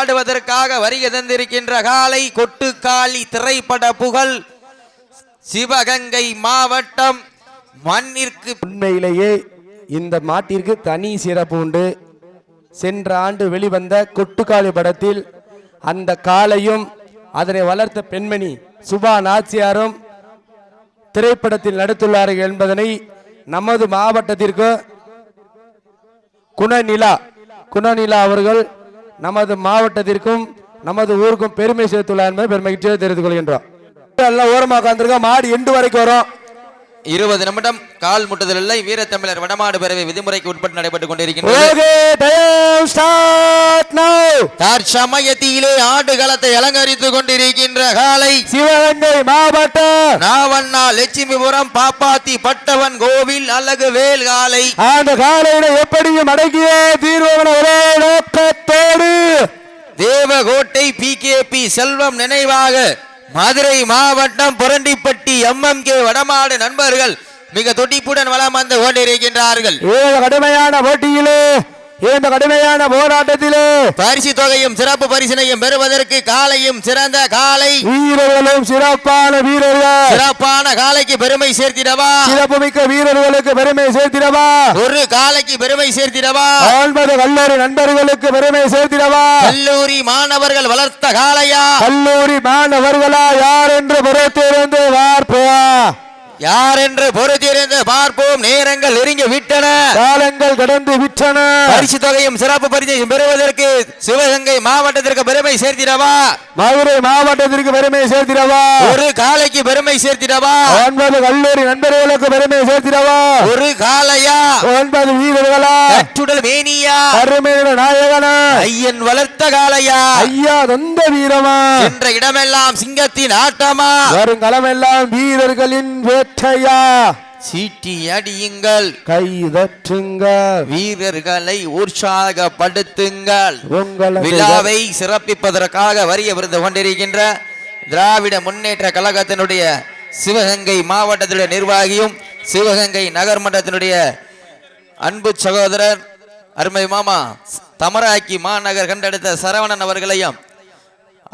ஆடுவதற்காக வருகை தந்திருக்கின்ற காலை கொட்டுக்காளி திரைப்பட புகழ் சிவகங்கை மாவட்டம் மண்ணிற்கு. உண்மையிலேயே இந்த மாட்டிற்கு தனி சிறப்பு உண்டு. சென்ற ஆண்டு வெளிவந்த கொட்டுக்காளி படத்தில் அந்த காளையும் அதனை வளர்த்த பெண்மணி சுபா நாச்சியாரும் திரைப்படத்தில் நடித்துள்ளார்கள் என்பதனை நமது மாவட்டத்திற்கு குணநிலா அவர்கள் நமது மாவட்டத்திற்கும் நமது ஊருக்கும் பெருமை சேர்த்துள்ளார் என்பதை பெருமைக்கு தெரிந்து கொள்கின்றோம். எல்லாம் ஓரமாக உட்கார்ந்திருக்கோம். மாடு எண்டு வரைக்கும் வரும். 20 நிமிடம் கால் முட்டுதல் இல்லை. வீரத்தமிழர் வடமாடு பேரவை விதிமுறைக்கு உட்பட்டு நடைபெற்றுக் கொண்டிருக்கின்றது. தற்சமயத்திலே ஆடுகளத்தை அலங்கரித்துக் கொண்டிருக்கின்ற காலை சிவகங்கை மாவட்டம் நாவண்ணா லட்சுமிபுரம் பாப்பாத்தி பட்டவன் கோவில் அழகு வேல் காலை. அந்த காலையில எப்படியும் அடங்கிய தீர்வன ஒரே நோக்கத்தோடு தேவகோட்டை PKP செல்வம் நினைவாக மதுரை மாவட்டம் புரண்டிப்பட்டி MMK வடமாடு நண்பர்கள் மிக துடிப்புடன் வலம் வந்து கொண்டிருக்கின்றார்கள். கடுமையான போட்டியிலே இந்த கடுமையான போராட்டத்திலே பரிசு தொகையும் சிறப்பு பரிசினையும் பெறுவதற்கு காலையும் சிறந்த காலை வீரர்களும் சிறப்பான வீரர்கள் சிறப்பான காலைக்கு பெருமை சேர்த்திடவா சிறப்பு மிக்க வீரர்களுக்கு பெருமை சேர்த்திடவா ஒரு காலைக்கு பெருமை சேர்த்திடவா 9 கல்லூரி நண்பர்களுக்கு பெருமை சேர்த்திடவா கல்லூரி மாணவர்கள் வளர்த்த காளையா கல்லூரி மாணவர்களா யார் என்று பொறுத்திருந்து பார்ப்போம் யார் என்று பொறுத்திருந்து பார்ப்போம். நேரங்கள் நெருங்கி விட்டன, காலங்கள் கடந்து விட்டன. பரிசு தொகையும் சிறப்பு பரிசையும் பெறுவதற்கு சிவகங்கை மாவட்டத்திற்கு பெருமை சேர்த்திடவா மதுரை மாவட்டத்திற்கு பெருமை சேர்த்திடவா ஒரு காலைக்கு பெருமை சேர்த்திடவா 9 கல்லூரி நண்பர்களுக்கு பெருமை சேர்த்திடவா ஒரு காளையா 9 வீரர்களா கட்டுடல் மேனியா அருமையான நாயகனா ஐயன் வளர்த்த காளையா ஐயா தந்த வீரமா என்ற இடமெல்லாம் சிங்கத்தின் ஆட்டமா வருங்களமெல்லாம் வீரர்களின் வேட்டையா சீட்டி அடியுங்கள் கைதட்டுங்கள் வீரர்களை உற்சாகப்படுத்துங்கள். உங்களை விழாவை சிறப்பிப்பதற்காக வரிய விருந்து கொண்டிருக்கின்ற திராவிட முன்னேற்ற கழகத்தினுடைய சிவகங்கை மாவட்டத்தினுடைய நிர்வாகியும் சிவகங்கை நகர்மன்றத்தினுடைய அன்பு சகோதரர் அருமை மாமா தமராக்கி மாநகர் கண்டெடுத்த சரவணன் அவர்களையும்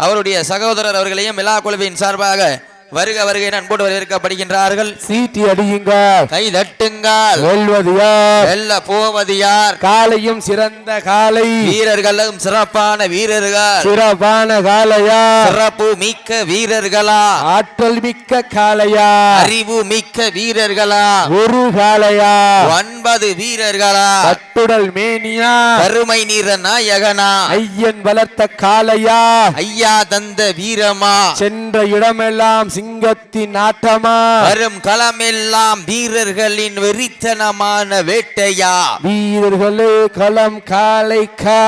அவருடைய சகோதரர் அவர்களையும் விழா குழுவின் சார்பாக வருக வருகை அன்போடு வரவேற்கப்படுகின்றார்கள். சீட்டி அடியுங்க கை தட்டுங்கள். வெல்வது யார் வெல்ல போவது யார் காலையும் சிறந்த காலை வீரர்களும் சிறப்பான வீரர்கள் சிறப்பான காலையா சிறப்பு மிக்க வீரர்களா ஆற்றல் மிக்க காலையா அறிவு மிக்க வீரர்களா ஒரு காலையா 9 வீரர்களா கட்டுடல் மேனியா கருமை நீர நாயகனா ஐயன் வளர்த்த காலையா ஐயா தந்த வீரமா சென்ற இடமெல்லாம் சிங்கத்தின் ஆட்டமா வரும் களமெல்லாம் வீரர்களின் வெறித்தனமான வேட்டையா வீரர்களே களம் காளைக்கா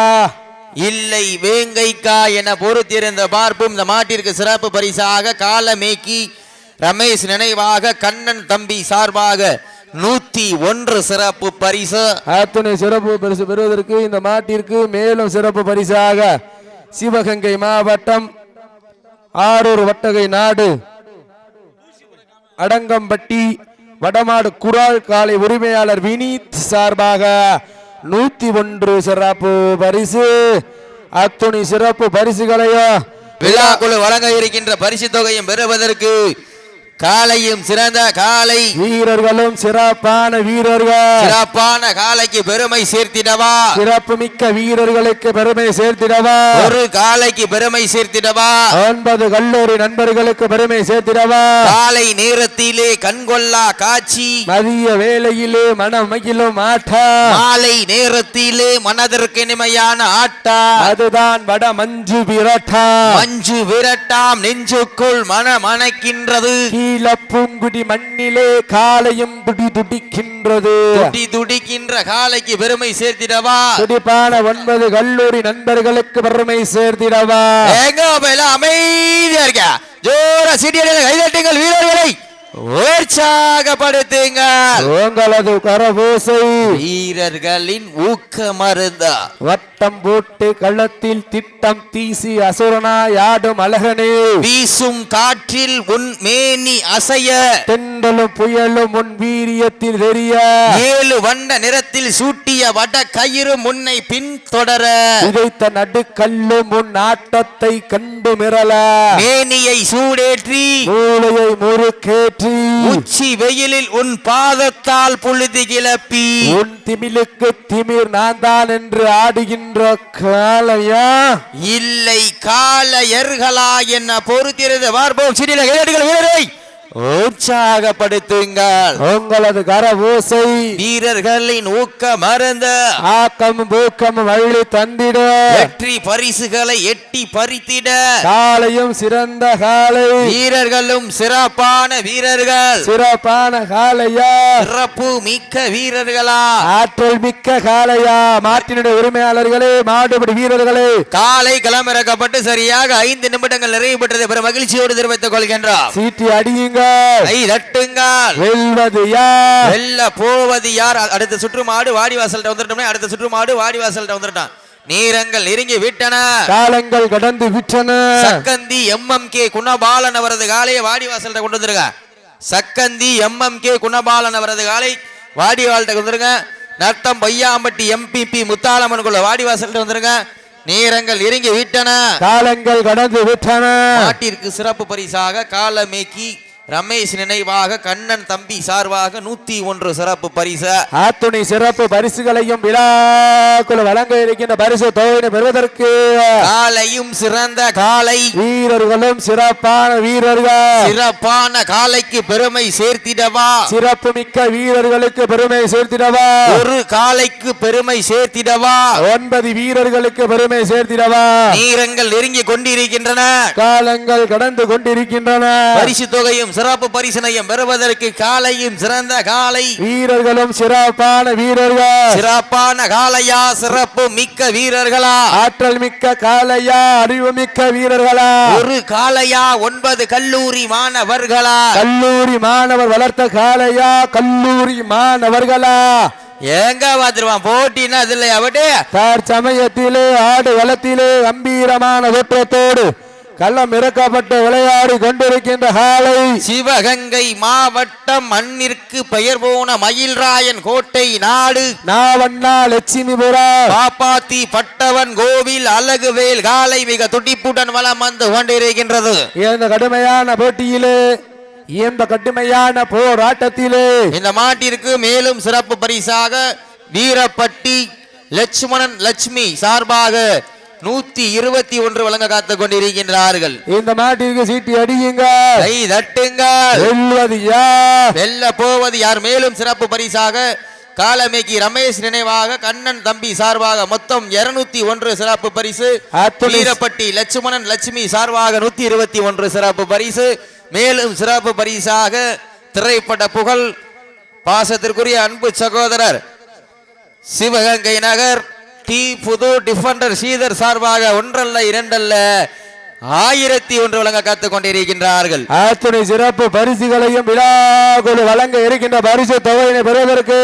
இல்லை வேங்கைக்கா என பொறுத்திருந்த பார்ப்பும் இந்த மாட்டிற்கு சிறப்பு பரிசாக காலமேக்கி ரமேஷ் நினைவாக கண்ணன் தம்பி சார்பாக 101 சிறப்பு பரிசு. அத்தனை சிறப்பு பரிசு பெறுவதற்கு இந்த மாட்டிற்கு மேலும் சிறப்பு பரிசாக சிவகங்கை மாவட்டம் ஆரூர் வட்டகை நாடு அடங்கம்பட்டி வடமாடு குரால் காலை உரிமையாளர் வினீத் சார்பாக 101 சிறப்பு பரிசு. அத்துணை சிறப்பு பரிசுகளையும் விழாக்குழு வழங்க இருக்கின்ற பரிசு தொகையும் பெறுவதற்கு காலையும் சிறந்த காலை வீரர்களும் சிறப்பான வீரர்கள் சிறப்பான காலைக்கு பெருமை சேர்த்திடவா சிறப்பு மிக்க வீரர்களுக்கு பெருமை சேர்த்திடவா ஒரு காலைக்கு பெருமை சேர்த்திடவா 9 கல்லூரி நண்பர்களுக்கு பெருமை சேர்த்திடவா காலை நேரத்திலே கண்கொள்ளா காட்சி மதிய வேளையிலே மனமகிழும் ஆட்டா மாலை நேரத்திலே மனதிற்கு இனிமையான ஆட்டா அதுதான் வட மஞ்சு விரட்டா மஞ்சு விரட்டாம் நெஞ்சுக்குள் மனமணக்கின்றது பூங்குடி மண்ணிலே காலையும் துடி துடிக்கின்றது துடி துடிக்கின்ற காலைக்கு பெருமை சேர்த்திடவா துடிப்பான 9 கல்லூரி நண்பர்களுக்கு பெருமை சேர்த்திடவா எங்க அமைதியா இருக்க ஜோரா சீட்டியடிகள் கைதட்டுங்கள் வீரர்களை உற்சாகப்படுத்துங்கள். உங்களது கரபூசை வீரர்களின் ஊக்கமருந்தா வட்டம் போட்டு களத்தில் திட்டம் தீசி அசுரனாய் ஆடும் அழகனே வீசும் காற்றில் உன் மேனி அசைய தென்றலும் புயலும் உன் வீரியத்தில் தெரிய 7 வண்ண நிறத்தில் சூட்டிய வட கயிறு முன்னை பின்தொடர விதைத்த நடுக்கல்லும் உன் ஆட்டத்தை கண்டு மிரள மேனியை சூடேற்றி மூளையை முறுக்கேற்றி உச்சி வெயிலில் உன் பாதத்தால் புழுதி கிளப்பி உன் திமிலுக்கு திமிர் நான் தான் என்று ஆடுகின்ற காளையா இல்லை காளையர்களா என்ன பொறுத்திருந்த பார்ப்போம். சிறிய கையடிகள் வீரரை உற்சாகப்படுத்துங்கள். உங்களது கரபூசை வீரர்களின் ஊக்க மறந்த ஆக்கம் பூக்கம் வள்ளி தந்திட வெற்றி பரிசுகளை எட்டி பறித்திட காளையும் சிறந்த காளை வீரர்களும் சிறப்பான வீரர்கள் சிறப்பான காளையா சிறப்பு மிக்க வீரர்களா ஆற்றல் மிக்க காளையா மாட்டினுடைய உரிமையாளர்களே மாடுபிடி வீரர்களே காலை களமிறக்கப்பட்டு சரியாக 5 நிமிடங்கள் நிறைவு பெற்றதை பெற மகிழ்ச்சியோடு தெரிவித்துக் கொள்கின்றார். சீட்டி அடியுங்கள் கை தட்டுங்கள். வெல்வது யார் வெல்ல போவது யார்? அடுத்த சுற்று மாடு வாடிவாசல்ட்ட வந்துட்டோம்னா அடுத்த சுற்று மாடு வாடிவாசல்ட்ட வந்துட்டான். நீரங்கள் நெருங்கி விட்டன, காலங்கள் கடந்து விட்டன. சக்கந்தி MMK குணபாலன் அவரது காலையை வாடிவாசல்ட்ட கொண்டு வந்துருங்க. சக்கந்தி MMK குணபாலன் அவரது காலை வாடிவாசல்ட்ட வந்துருங்க. நத்தம் பையாம்பட்டி MPP முத்தாளம்மன் குள்ள வாடிவாசல்ட்ட வந்துருங்க. நேரங்கள் இறங்கி விட்டன, காலங்கள் கடந்து விட்டன. நாட்டிற்கு சிறப்பு பரிசாக காலமேக்கி ரமேஷ் நினைவாக கண்ணன் தம்பி சார்பாக 101 சிறப்பு பரிசு ஆத்துணை சிறப்பு பரிசுகளையும் விழாக்குள் வழங்க இருக்கின்ற பரிசு தொகையினை பெறுவதற்கு காலையும் சிறந்த காலை வீரர்களும் சிறப்பான வீரர்கள் சிறப்பான காலைக்கு பெருமை சேர்த்திடவா சிறப்பு மிக்க வீரர்களுக்கு பெருமை சேர்த்திடவா ஒரு காலைக்கு பெருமை சேர்த்திடவா 9 வீரர்களுக்கு பெருமை சேர்த்திடவா நேரங்கள் நெருங்கி கொண்டிருக்கின்றன, காலங்கள் கடந்து கொண்டிருக்கின்றன. பரிசு தொகையும் சிறப்பு பரிசனையும் பெறுவதற்கு காலையும் சிறந்த காலை வீரர்களும் சிறப்பான வீரர்கள் சிறப்பான காலையா சிறப்பு மிக்க வீரர்களா ஆற்றல் மிக்க காளையா அறிவு மிக்க வீரர்களா ஒரு காலையா 9 கல்லூரி மாணவர்களா கல்லூரி மாணவர் வளர்த்த காளையா கல்லூரி மாணவர்களா எங்க பாத்துருவான் போட்டினா அதுல அவட்டே சமயத்திலே ஆடு வளத்திலே கம்பீரமான தோற்றத்தோடு கள்ளம் இறக்கப்பட்டு விளையாடி கொண்டிருக்கின்ற காளை சிவகங்கை மாவட்டம் மண்ணிற்கு பெயர் போன மயில்ராயன் கோட்டை நாடு நாவண்ணா லட்சுமிபுரம் பாப்பாத்தி பட்டவன் கோவில் அழகுவேல் காலை மிக துடிப்புடன் வலம் வந்து கொண்டிருக்கின்றது. இந்த கடுமையான போட்டியிலே இந்த கடுமையான போராட்டத்திலே இந்த மாட்டிற்கு மேலும் சிறப்பு பரிசாக வீரப்பட்டி லட்சுமணன் லட்சுமி சார்பாக 121 வழங்க காத்துக் கொண்டிருக்கின்றார்கள். இந்த மாட்டிற்கு சீட்டி அடியுங்க, கை தட்டுங்கள். வெல்வது யார் வெல்ல போவது யார்? மேலும் சிறப்பு பரிசாக காலமேக்கி ரமேஷ் நினைவாக கண்ணன் தம்பி சார்பாக மொத்தம் 201 சிறப்பு பரிசு, வீரப்பட்டி லட்சுமணன் லட்சுமி சார்பாக 121 சிறப்பு பரிசு. மேலும் சிறப்பு பரிசாக திரைப்பட புகழ் பாசத்திற்குரிய அன்பு சகோதரர் சிவகங்கை நகர் புது டிஃபெண்டர் ஸ்ரீதர் சார்பாக 1 அல்ல 2 அல்ல 1001 வழங்க காத்துக் கொண்டிருக்கின்றார்கள். அத்துணை சிறப்பு பரிசுகளையும் விழாக்குழு வழங்க இருக்கின்ற பரிசு தொகையினை பெறுவதற்கு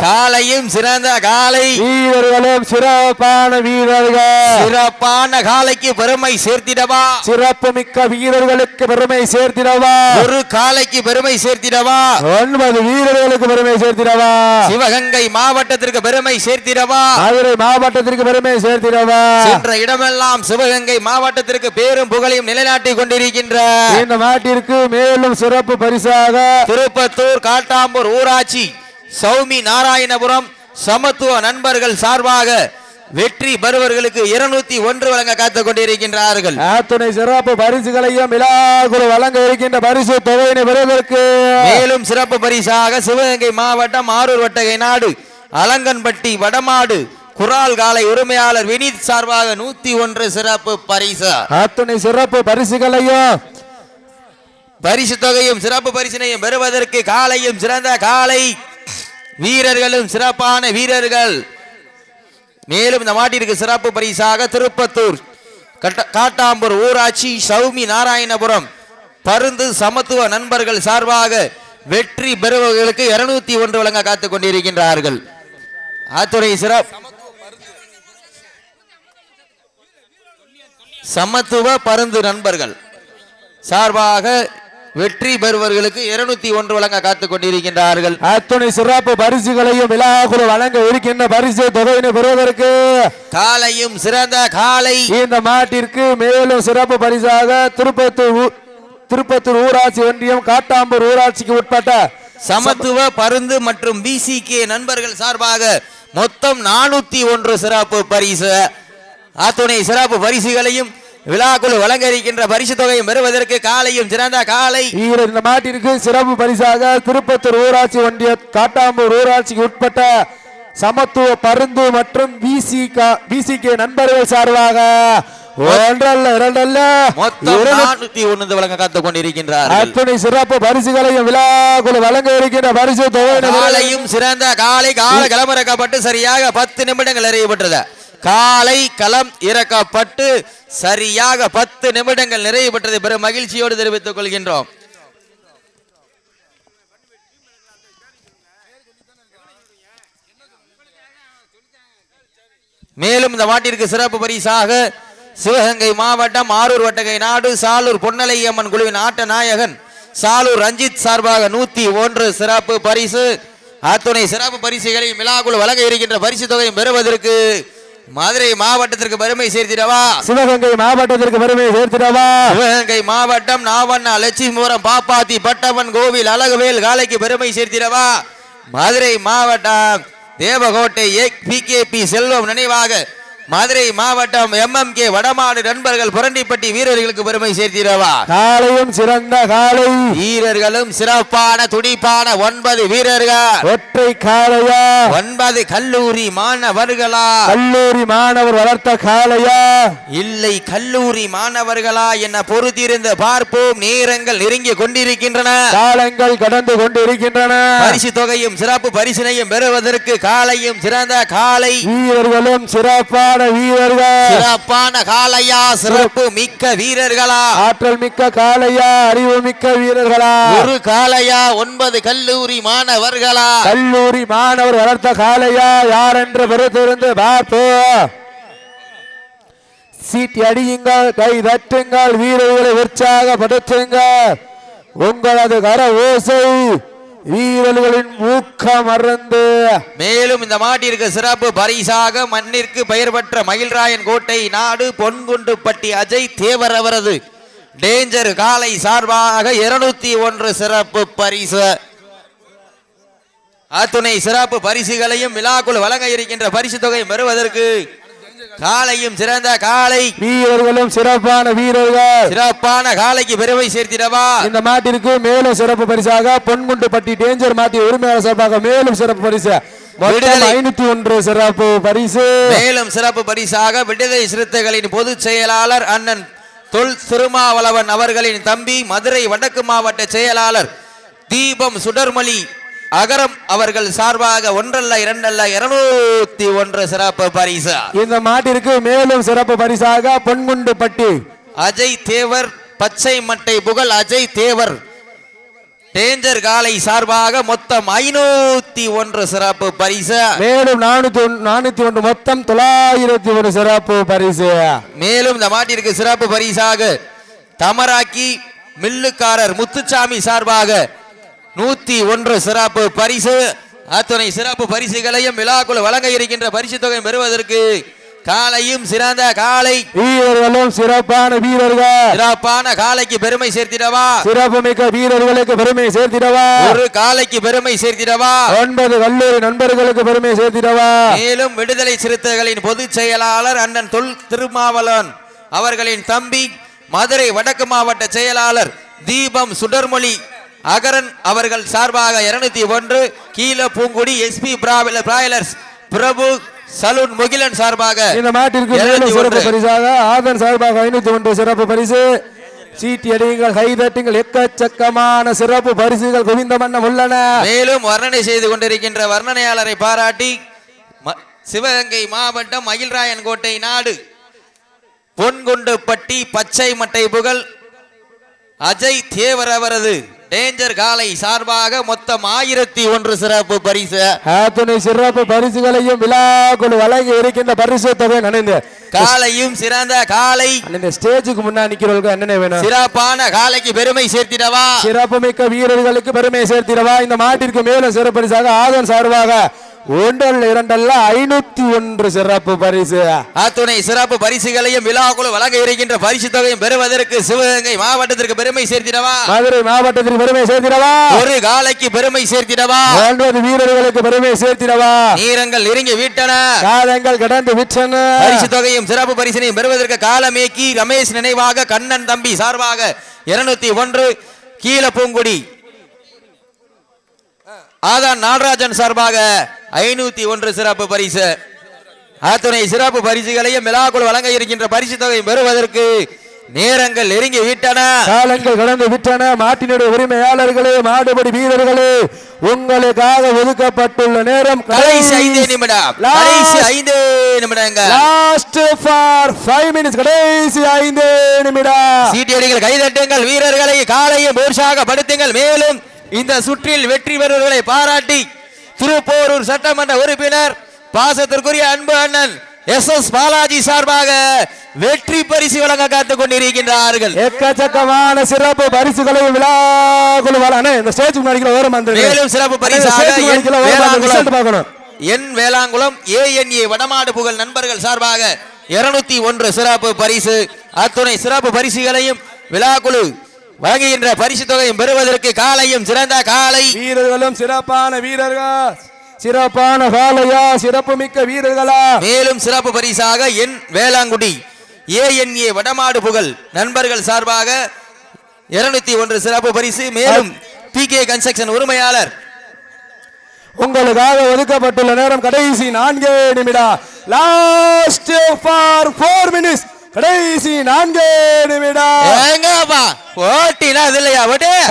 காலையும் சிறந்த காலை வீரர்களும் சிறப்பான வீரர்கள் சிறப்பான காலைக்கு பெருமை சேர்த்திடவா சிறப்பு மிக்க வீரர்களுக்கு பெருமை சேர்த்திடவா ஒரு காலைக்கு பெருமை சேர்த்திடவா 9 வீரர்களுக்கு பெருமை சேர்த்திடவா சிவகங்கை மாவட்டத்திற்கு பெருமை சேர்த்திடவா மதுரை மாவட்டத்திற்கு பெருமை சேர்த்திடவா சென்ற இடமெல்லாம் சிவகங்கை மாவட்டத்திற்கு பேரும் புகழையும் நிலைநாட்டிக் கொண்டிருக்கின்ற இந்த நாட்டிற்கு மேலும் சிறப்பு பரிசாக திருப்பத்தூர் காட்டாம்பூர் ஊராட்சி சௌமி நாராயணபுரம் சமத்துவ நண்பர்கள் சார்பாக வெற்றி பெறுவர்களுக்கு 201 வழங்க காத்துக் கொண்டிருக்கின்றார்கள். அத்துணை சிறப்பு பரிசுகளையும் விழாக்குழு வழங்க இருக்கின்ற பரிசு தொகையினை பெறுவதற்கு மேலும் சிறப்பு பரிசாக சிவகங்கை மாவட்டம் ஆரூர் வட்டகை நாடு அலங்கன்பட்டி வடமாடு குரால் காலை உரிமையாளர் வினித் சார்பாக 101 சிறப்பு பரிசு. அத்துணை சிறப்பு பரிசுகளையும் பரிசு தொகையும் சிறப்பு பரிசினையும் பெறுவதற்கு காலையும் சிறந்த காலை வீரர்களும் சிறப்பான வீரர்கள். மேலும் இந்த மாட்டிற்கு சிறப்பு பரிசாக திருப்பத்தூர் காட்டாம்பூர் ஊராட்சி சௌமி நாராயணபுரம் பருந்து சமத்துவ நண்பர்கள் சார்பாக வெற்றி பெறுபவர்களுக்கு 201 வழங்க காத்துக் கொண்டிருக்கின்றார்கள். ஆத்துறை சிறப்பு சமத்துவ பருந்து நண்பர்கள் சார்பாக வெற்றி பெறுவர்களுக்கு 201 வழங்க காத்துக் கொண்டிருக்கின்றார்கள். அத்துணை சிறப்பு பரிசுகளையும் விழாக்குழு வழங்க இருக்கின்ற பரிசு தொகையினை பெறுவதற்கு காலையும் சிறந்த காலை. இந்த மாட்டிற்கு மேலும் சிறப்பு பரிசாக திருப்பத்தூர் ஊராட்சி ஒன்றியம் காட்டாம்பூர் ஊராட்சிக்கு உட்பட்ட சமத்துவ பருந்து மற்றும் பிசிகே நண்பர்கள் சார்பாக மொத்தம் 401 சிறப்பு பரிசு. அத்துணை சிறப்பு பரிசுகளையும் விழாக்குழு வழங்க இருக்கின்ற பரிசு தொகையும் பெறுவதற்கு காலையும் சிறந்த காலை. இந்த மாட்டிற்கு சிறப்பு பரிசாக திருப்பத்தூர் ஊராட்சி ஒன்றிய காட்டாம்பூர் ஊராட்சிக்கு உட்பட்ட சமத்துவ பருந்து மற்றும் பிசிகே நண்பர்கள் சார்பாக ஒன்றல்ல இரண்டல்ல மொத்தம் 401 வழங்க காத்துக் கொண்டிருக்கின்றார்கள். அத்துணை சிறப்பு பரிசுகளையும் விழாக்குழு வழங்க இருக்கின்ற பரிசு தொகை காலையும் சிறந்த காலை. கால களம் இறக்கப்பட்டு சரியாக 10 நிமிடங்கள் நிறைவுபெற்றது. காலை களம் இறக்கப்பட்டு சரியாக 10 நிமிடங்கள் நிறைவு பெற்றது. பெரும் மகிழ்ச்சியோடு தெரிவித்துக் கொள்கின்றோம். மேலும் இந்த மாட்டிற்கு சிறப்பு பரிசாக சிவகங்கை மாவட்டம் ஆரூர் வட்டகை நாடு சாலூர் பொன்னலையம்மன் குழுவின் ஆட்ட நாயகன் சாலூர் ரஞ்சித் சார்பாக 101 சிறப்பு பரிசு. அத்துணை சிறப்பு பரிசுகளை விழாக்குழு வழங்க இருக்கின்ற பரிசு தொகையும் பெறுவதற்கு மதுரை மாவட்டத்திற்கு பெருமை சேர்த்திடவா, சிவகங்கை மாவட்டத்திற்கு பெருமை சேர்த்திடவா, சிவகங்கை மாவட்டம் நாவண்ணா லட்சுமிபுரம் பாப்பாத்தி பட்டவன் கோவில் அழகுவேல் காலைக்கு பெருமை சேர்த்திடவா, மதுரை மாவட்டம் தேவகோட்டை பிகேபி செல்வம் நினைவாக மதுரை மாவட்டம் MMK வடமாடு நண்பர்கள் புரண்டிப்பட்டி வீரர்களுக்கு பெருமை சேர்த்திடவா. காலையும் சிறந்த காலை, வீரர்களும் சிறப்பான துடிப்பான 9 வீரர்கள், ஒற்றை காளையா, 9 கல்லூரி மாணவர்களா, கல்லூரி மாணவர் வளர்த்த காளையா இல்லை கல்லூரி மாணவர்களா என பொறுத்திருந்து பார்ப்போம். நேரங்கள் நெருங்கி கொண்டிருக்கின்றன, காலங்கள் கடந்து கொண்டிருக்கின்றன. பரிசு தொகையும் சிறப்பு பரிசினையும் பெறுவதற்கு காலையும் சிறந்த காலை, வீரர்களும் சிறப்பான வீரர்கள், சிறப்பான காளையா, சிறப்பு மிக்க வீரர்களா, ஆற்றல் மிக்க காளையா, அறிவு மிக்க வீரர்களா, ஒரு காளையா, 9 கல்லூரி மாணவர்களா, கல்லூரி மாணவர் வளர்த்த காளையா யார் என்று பொறுத்திருந்து பார்ப்போம். சீட்டி அடியுங்கள், கை தட்டுங்கள், வீரர்களை உற்சாகப்படுத்துங்கள். உங்களது கர ஓசை வீரர்களின் ஊக்கம் அறந்து. மேலும் இந்த மாட்டிற்கு சிறப்பு பரிசாக மண்ணிற்கு பெயர் பெற்ற மயில்ராயன் கோட்டை நாடு பொன்குண்டுப்பட்டி அஜய் தேவர் அவரது டேஞ்சர் காலை சார்பாக 201 சிறப்பு பரிசு. அத்துணை சிறப்பு பரிசுகளையும் விழாக்குள் வழங்க இருக்கின்ற பரிசு தொகை பெறுவதற்கு காலையும் சிறந்த காலை, வீரர்களும் சிறப்பான வீரர்கள், சிறப்பான காலைக்கு பெருமை சேர்த்திடவா. இந்த மாட்டிற்கு மேலும் சிறப்பு பரிசாக பொன்குண்டுப்பட்டி டேஞ்சர் மாட்டி உரிமையாளர் சார்பாக மேலும் சிறப்பு பரிசு 501 சிறப்பு பரிசு. மேலும் சிறப்பு பரிசாக விடுதலை சிறுத்தைகளின் பொதுச் செயலாளர் அண்ணன் தொல் திருமாவளவன் அவர்களின் தம்பி மதுரை வடக்கு மாவட்ட செயலாளர் தீபம் சுடர்மொழி அகரம் அவர்கள் சார்பாக 1 அல்ல 2 அல்ல 201 சிறப்பு பரிசு. இந்த மாட்டிற்கு மேலும் சிறப்பு பரிசாக பொன்குண்டுப்பட்டி அஜய் தேவர் பச்சை மட்டை புகழ் அஜய் தேவர் டேஞ்சர் காலை சார்பாக மொத்தம் 501 சிறப்பு பரிசு. மேலும் 401 மொத்தம் 901 சிறப்பு பரிசு. மேலும் இந்த மாட்டிற்கு சிறப்பு பரிசாக தமராக்கி மில்லுக்காரர் முத்துச்சாமி சார்பாக 101 சிறப்பு பரிசு. அத்துணை சிறப்பு பரிசுகளையும் விழாக்குள் வழங்க இருக்கின்ற பரிசு தொகை பெறுவதற்கு காலையும் சிறந்த காலை, வீரர்களும் சிறப்பான வீரர்கள், சிறப்பான காலைக்கு பெருமை சேர்த்திடவா, சிறப்பு மிக்க வீரர்களுக்கு பெருமை சேர்த்திடவா, ஒரு காலைக்கு பெருமை சேர்த்திடவா, 9 கல்லூரி நண்பர்களுக்கு பெருமை சேர்த்திடவா. மேலும் விடுதலை சிறுத்தைகளின் பொதுச் செயலாளர் அண்ணன் தொல் திருமாவளவன் அவர்களின் தம்பி மதுரை வடக்கு மாவட்ட செயலாளர் தீபம் சுடர்மொழி அகரன் அவர்கள் சார்பாக 201, கீழ பூங்குடி எஸ்பி பிராய்லர்ஸ் பிரபு சலூன் முகிலன் சார்பாக இந்த மாட்டிற்கு சிறப்பு பரிசாக ஆதன் சார்பாக 501 சிறப்பு பரிசு. சீட்டி அடியுங்கள், கை தட்டுங்கள், எக்கச்சக்கமான சிறப்பு பரிசுகள் குவிந்த வண்ணம் உள்ளன. மேலும் வர்ணனை செய்து கொண்டிருக்கின்ற வர்ணனையாளரை பாராட்டி சிவகங்கை மாவட்டம் மயில்ராயன் கோட்டை நாடு பொன்குண்டுப்பட்டி பச்சை மட்டை புகழ் அஜய் தேவர் அவரது டேஞ்சர் காலை சார்பாக மொத்தம் 1001 சிறப்பு பரிசு. அத்துணை சிறப்பு பரிசுகளையும் விழாக்குழு வழங்கி இருக்கின்ற பரிசு தொகை நினைந்து காலையும் சிறந்த காலை இந்த ஸ்டேஜுக்கு முன்னாடி நிக்கிறவங்களுக்கு என்னென்ன வேணும்? சிறப்பான காலைக்கு பெருமை சேர்த்திடவா, சிறப்பு மிக்க வீரர்களுக்கு பெருமை சேர்த்திடவா. இந்த மாட்டிற்கு மேலும் சிறப்பு பரிசாக ஆதன் சார்பாக 1 2 501 சிறப்பு பரிசு. அத்துணை சிறப்பு பரிசுகளையும் விழாக்குழு வழங்க இருக்கின்ற பரிசு தொகையும் பெறுவதற்கு சிவகங்கை மாவட்டத்திற்கு பெருமை சேர்த்திடவா, மதுரை மாவட்டத்திற்கு பெருமை சேர்த்திடவா, ஒரு காலைக்கு பெருமை சேர்த்திடவா, 9 வீரர்களுக்கு பெருமை சேர்த்திடவா. நீரங்கள் நெருங்கி விட்டன, காலங்கள் கடந்து விட்டன. பரிசு தொகையும் சிறப்பு பரிசினையும் பெறுவதற்கு காலமேக்கி ரமேஷ் நினைவாக கண்ணன் தம்பி சார்பாக 201, கீழப்பூங்குடி ஆதான் நாடராஜன் சார்பாக 501 சிறப்பு பரிசு. அத்துணை சிறப்பு பரிசுகளையும் விழாக்குழு வழங்க இருக்கின்ற பரிசு தொகை பெறுவதற்கு நேரங்கள் நெருங்கி விட்டன, காலங்கள் கடந்து விட்டன. மாட்டினுடைய உரிமையாளர்களே, மாடுபடி வீரர்களே, உங்களுக்காக ஒதுக்கப்பட்டுள்ள நேரம் கடைசி 5 நிமிடம். கடைசி 5 நிமிடங்கள். Last for 5 minutes. கடைசி 5 நிமிடம். சீட்டியடிகள் கைதட்டுங்கள், வீரர்களை காலையும் உற்சாகப்படுத்துங்கள். மேலும் இந்த சுற்றில் வெற்றி பெறுவர்களை பாராட்டி திருப்போரூர் சட்டமன்ற உறுப்பினர் பாசத்திற்குரிய அன்பு அண்ணன் SS பாலாஜி சார்பாக வெற்றி பரிசு வழங்க காத்துக் கொண்டிருக்கின்றார்கள். எக்கச்சக்கமான சிறப்பு பரிசுகளை விழாக்குழு இந்த ஸ்டேஜ் மேலும் சிறப்பு பரிசாக என் வேளாங்குளம் ANA வடமாடு புகழ் நண்பர்கள் சார்பாக 201 சிறப்பு பரிசு. அத்துணை சிறப்பு பரிசுகளையும் விழாக்குழு வழங்குகின்ற பரிசு தொகையும் பெறுவதற்கு காலையும் சிறந்த காலை வீரர்களும் சிறப்பான வீரர்கள், சிறப்பான காலையா, சிறப்பு மிக்க வீரர்களா. மேலும் சிறப்பு பரிசாக என் வேளாங்குடி ANA வடமாடு புகழ் நண்பர்கள் சார்பாக 201 சிறப்பு பரிசு. மேலும் PK கன்ஸ்ட்ரக்ஷன் உரிமையாளர் உங்களுக்காக ஒதுக்கப்பட்டுள்ள நேரம் கடைசி 4 நிமிடம். Last for 4 minutes. கடைசி 4 நிமிடம். எங்கப்பா ஓட்டினா இல்லையா?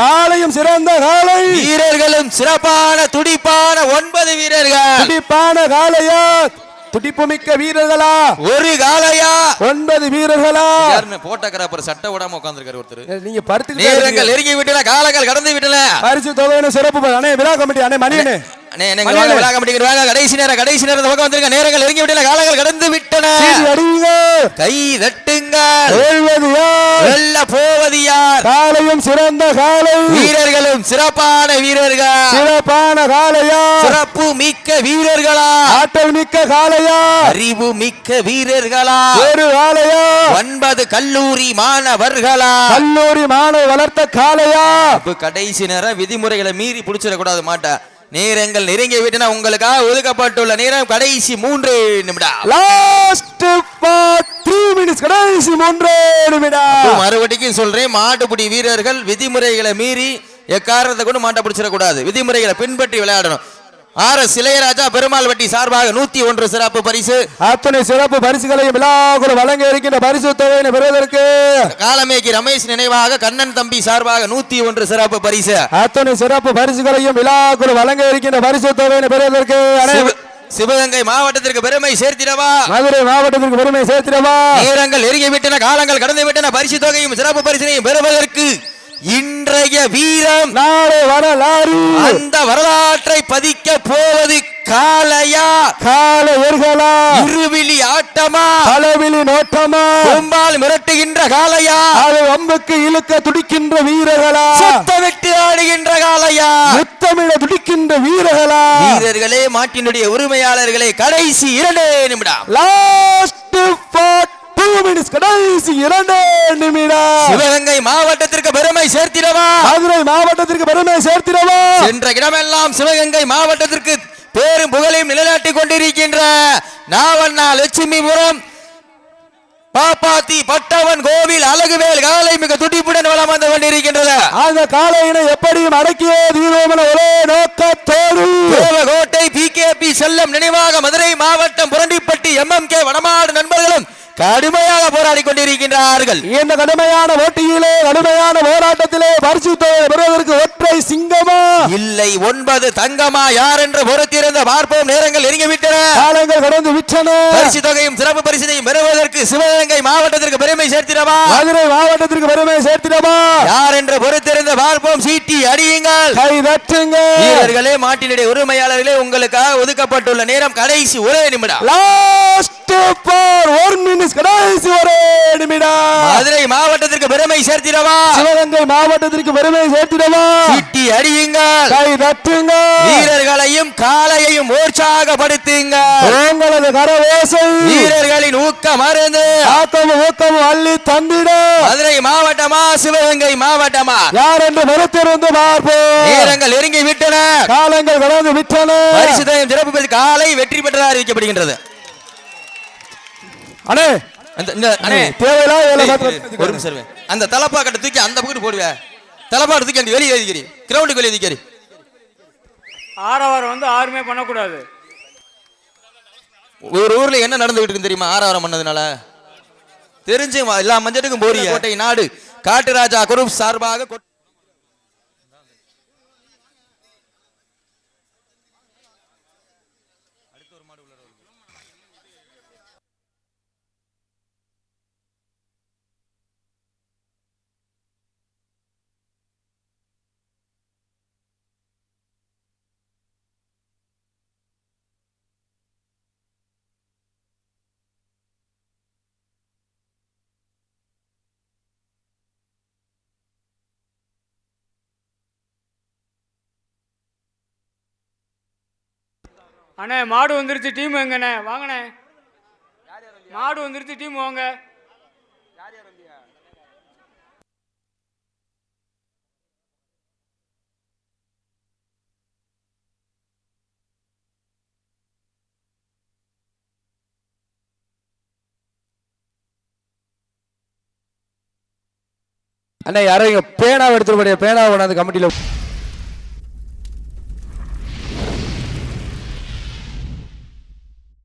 காலையும் சிறந்த காலை, வீரர்களும் சிறப்பான துடிப்பான 9 வீரர்கள். துடிப்பான காலையா, துடிப்பு மிக்க வீரர்களா, ஒரு காலையா, 9 வீரர்களா. போட்டோகிராபர் சட்டை விடாம உட்கார்ந்திருக்காரு ஒருத்தர். நீங்க படுத்து நேரங்கள் நெருங்கி விட்டன, காலங்கள் கடந்து விட்டன. பரிசு தொகையின சிறப்பு அண்ணே விழா கமிட்டி அண்ணே மணியனே கடைசி நேரம் வந்திருக்க. நேரங்கள் நெருங்கி விட்டன, காலங்கள் கடந்து விட்டன. கை தட்டுங்கள், வெல்ல போவது யார்? காலையும் சிறந்த காலை, வீரர்களும் சிறப்பான வீரர்கள், சிறப்பான காலையா, சிறப்பு மிக்க வீரர்களா, ஆற்றல் மிக்க காலையா, அறிவு மிக்க வீரர்களா, ஒரு காலையா, 9 கல்லூரி மாணவர்களா, கல்லூரி மாணவ வளர்த்த காலையா. கடைசி நேரம் விதிமுறைகளை மீறி பிடிச்சிடக்கூடாது மாட்டா. நேரங்கள் நெருங்கி விட்டன, உங்களுக்காக ஒதுக்கப்பட்டுள்ள நேரம் கடைசி 3 நிமிடம். Last 3 minutes. கடைசி 3 நிமிடம். மறுபடியும் சொல்றேன், மாட்டுப்பிடி வீரர்கள் விதிமுறைகளை மீறி எக்காரணத்தை கொண்டு மாட்ட பிடிச்சிடக்கூடாது. விதிமுறைகளை பின்பற்றி விளையாடணும். RS இளையராஜா பெருமாள் வட்டி சார்பாக 101 சிறப்பு பரிசு. அத்தனை சிறப்பு பரிசுகளையும் விழாக்குழு வழங்க இருக்கின்ற பரிசு தொகையினை பெறுவதற்கு காலமேக்கி ரமேஷ் நினைவாக கண்ணன் தம்பி சார்பாக 101 சிறப்பு பரிசு. அத்தனை சிறப்பு பரிசுகளையும் விழாக்குழு வழங்க இருக்கின்ற பரிசு தொகையினை பெறுவதற்கு சிவகங்கை மாவட்டத்திற்கு பெருமை சேர்த்திடவா, மதுரை மாவட்டத்திற்கு பெருமை சேர்த்திடவா. நேரங்கள் நெருங்கி விட்டன, காலங்கள் கடந்து விட்டன. பரிசு தொகையும் சிறப்பு பரிசினையும் பெறுவதற்கு இன்றைய வீரம் நாளை வரலாறு, அந்த வரலாற்றை பதிக்க போவது காலையா, காலையர்களா, இருவிழி ஆட்டமா, பலவிழி நோட்டமா, கொம்பால் மிரட்டுகின்ற காலையா, அது வம்புக்கு இழுக்க துடிக்கின்ற வீரர்களா, சுத்தமிட்டு ஆடுகின்ற காலையா, முத்தமிழ துடிக்கின்ற வீரர்களா. வீரர்களே, மாட்டினுடைய உரிமையாளர்களே, கடைசி 2 நிமிடம். Last 2 minutes. கடைசி 2 நிமிடம். சிவகங்கை மாவட்டத்திற்கு பெருமை சேர்த்திடவா, மதுரை மாவட்டத்திற்கு பெருமை சேர்த்திடவா. சென்ற இடமெல்லாம் சிவகங்கை மாவட்டத்திற்கு பேரும் புகழையும் நிலைநாட்டிக் கொண்டிருக்கின்ற நாவண்ணா லட்சுமிபுரம் பாப்பாத்தி பட்டவன் கோவில் அழகுவேல் காலை மிக துடிப்புடன் வளம் வந்து கொண்டிருக்கின்றது. அந்த காலையினை எப்படியும் அடக்கியே தீர்வோம் என ஒரே நோக்கத்தோடு கோட்டை PKP செல்லம் நினைவாக மதுரை மாவட்டம் புரண்டிப்பட்டி MMK வடமாடு நண்பர்களும் கடுமையாக போராடி கொண்டிருக்கின்றார்கள். இந்த கடுமையான போட்டியிலே, கடுமையான போராட்டத்திலே பரிசு பெறுவதற்கு ஒற்றை சிங்கமா, இல்லை 9 தங்கமா யார் என்று பொறுத்திருந்த பார்ப்போம். நேரங்கள் நெருங்கிவிட்டன, காலங்கள் கடந்து விட்டன. பரிசு தொகையும் சிறப்பு பரிசினையும் பெறுவதற்கு சிவகங்கை மாவட்டத்திற்கு பெருமை சேர்த்திடவா, மதுரை மாவட்டத்திற்கு பெருமை சேர்த்திடவா, யார் என்று பொறுத்திருந்த பார்ப்போம். சீட்டி அடியுங்கள், கை தட்டுங்கள். வீரர்களே, மாட்டினுடைய உரிமையாளர்களே, உங்களுக்காக ஒதுக்கப்பட்டுள்ள நேரம் கடைசி ஒரே நிமிடம். லாஸ்ட் ஃபார் 1 மினிட், கடைசி ஒரே நிமிடம். மதுரை மாவட்டத்திற்கு பெருமை சேர்த்திடவா, சிவகங்கை மாவட்டத்திற்கு பெருமை சேர்த்திடவா, சீட்டி அடியுங்கள், கை தட்டுங்கள். வீரர்களையும் காளையையும் உற்சாகப்படுத்துங்கள். உங்களது கரவேசை வீரர்களின் ஊக்கம் மருந்து ஆக்கமும் ஊக்கமும் அள்ளி தந்திட. மதுரை மாவட்டமா சிவகங்கை மாவட்டமா, யார் என்று பொறுத்திருந்து பார்ப்போம். நேரங்கள் நெருங்கி விட்டன, காலங்கள் கடந்து விட்டன. பரிசு தொகையும் சிறப்பு பரிசு காலை வெற்றி பெற்றதாக அறிவிக்கப்படுகின்றது. அண்ணே அண்ணே தேவையில்ல, ஒரு நிமிஷம். அந்த தலப்பாக்கட்டை தூக்கி அந்த பக்கம் போடுவேன். தலப்பாக்கட்டை தூக்கி வெளியே எழுதிக்கிறி, கிரவுண்டுக்கு வெளியே எழுதிக்கிறி. ஆரவாரம் வந்து யாருமே பண்ணக்கூடாது. ஒரு ஊர்ல என்ன நடந்துகிட்டு இருக்கு தெரியுமா? ஆரவாரம் பண்ணதுனால தெரிஞ்சு எல்லா மஞ்சட்டுக்கும் போறீங்க. கோட்டை நாடு காட்டுராஜா குரூப் சார்பாக அண்ணே மாடு வந்துருச்சு, டீம் எங்கண்ணே? வாங்கண்ணே, மாடு வந்துருச்சு, டீம் வாங்க. அண்ணே யாரும் இங்க பேனாவை எடுத்துட்டு பேனாவை கொண்டாந்து கமிட்டியில